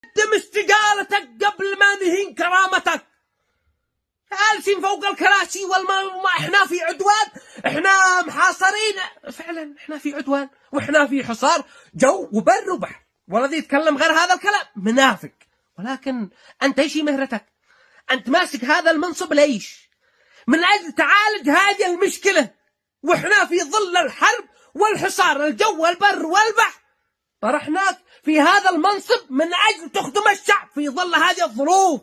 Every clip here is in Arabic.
قدم استقالتك قبل ما نهين كرامتك. جالسين فوق الكراسي احنا في عدوان، احنا محاصرين. فعلا احنا في عدوان واحنا في حصار جو وبر وبحر، والذي يتكلم غير هذا الكلام منافق. ولكن انت ايش مهرتك؟ انت ماسك هذا المنصب ليش؟ من اجل تعالج هذه المشكله، واحنا في ظل الحرب والحصار الجو والبر والبحر. طرحناك في هذا المنصب من اجل تخدم الشعب في ظل هذه الظروف.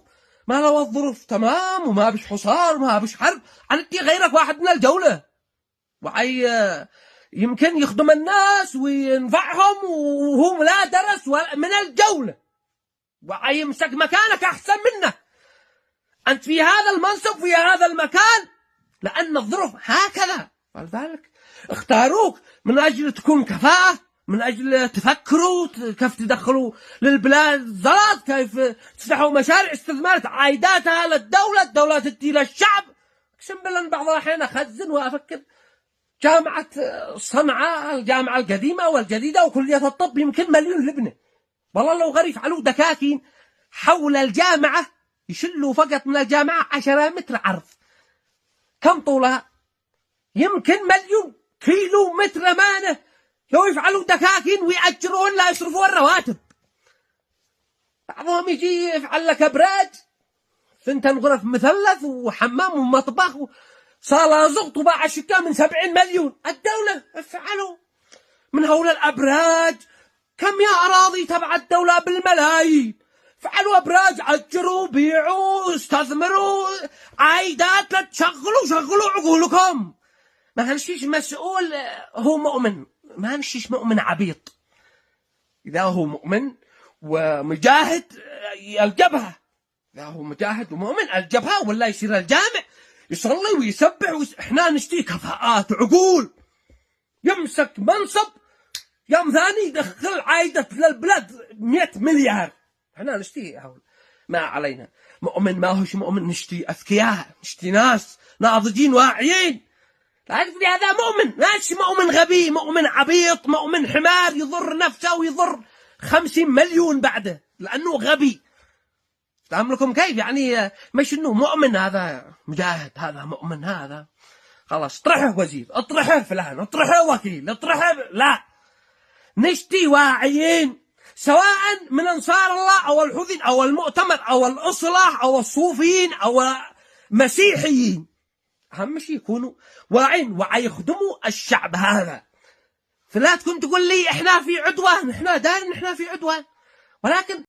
ما لو الظروف تمام وما بش حصار وما بش حرب، عندي غيرك واحد من الجولة وعي يمكن يخدم الناس وينفعهم وهو لا درس من الجولة، وعي يمسك مكانك أحسن منك. أنت في هذا المنصب في هذا المكان لأن الظروف هكذا، ولذلك اختاروك من أجل تكون كفاءة، من أجل تفكروا كيف تدخلوا للبلاد زلط، كيف تفتحوا مشاريع استثمار عائداتها للدولة، الدولة تدي للشعب. أقسم بالله أن بعض الأحيان أخزن وأفكر جامعة صنعاء، الجامعة القديمة والجديدة وكلية الطب يمكن مليون لبنة. والله لو غير يفعلوا دكاكين حول الجامعة، يشلوا فقط من الجامعة 10 متر عرض. كم طولها؟ يمكن مليون كيلو متر أمانة. لو يفعلوا دكاكين ويأجرون لا يصرفوا الرواتب. بعضهم يجي يفعل لك أبراج 2 غرف مثلث وحمام ومطبخ وصالة زغط وباع الشكا من 70 مليون. الدولة افعلوا من هول الأبراج. كم يا أراضي تبع الدولة بالملايين. فعلوا أبراج، أجروا، بيعوا، استثمروا، عائدات لا شغلوا عقولكم. ما هنشيش مسؤول هو مؤمن، ما هنشيش مؤمن عبيط. إذا هو مؤمن ومجاهد الجبهة، إذا هو مجاهد ومؤمن الجبهة، ولا يصير الجامع يصلي ويسبح إحنا نشتي كفاءات عقول. يمسك منصب يوم ثاني يدخل عائدة للبلاد 100 مليار. إحنا نشتي ما علينا. مؤمن ما هوش مؤمن، نشتي أذكياء، نشتي ناس ناضجين واعيين. تعرف لي هذا مؤمن، ماشي مؤمن غبي، مؤمن عبيط، مؤمن حمار يضر نفسه ويضر 50 مليون بعده لأنه غبي. فهم لكم كيف يعني؟ مش إنه مؤمن هذا مجاهد، هذا مؤمن، هذا خلاص اطرحه وزير، اطرحه فلان، اطرحه وكيل، اطرحه. لا، نشتي واعيين، سواء من أنصار الله أو الحوثيين أو المؤتمر أو الإصلاح أو الصوفيين أو مسيحيين. أهم شيء يكونوا واعين ويخدموا الشعب هذا. فلا تكون تقول لي إحنا في عدوان، إحنا دارين إحنا في عدوان، ولكن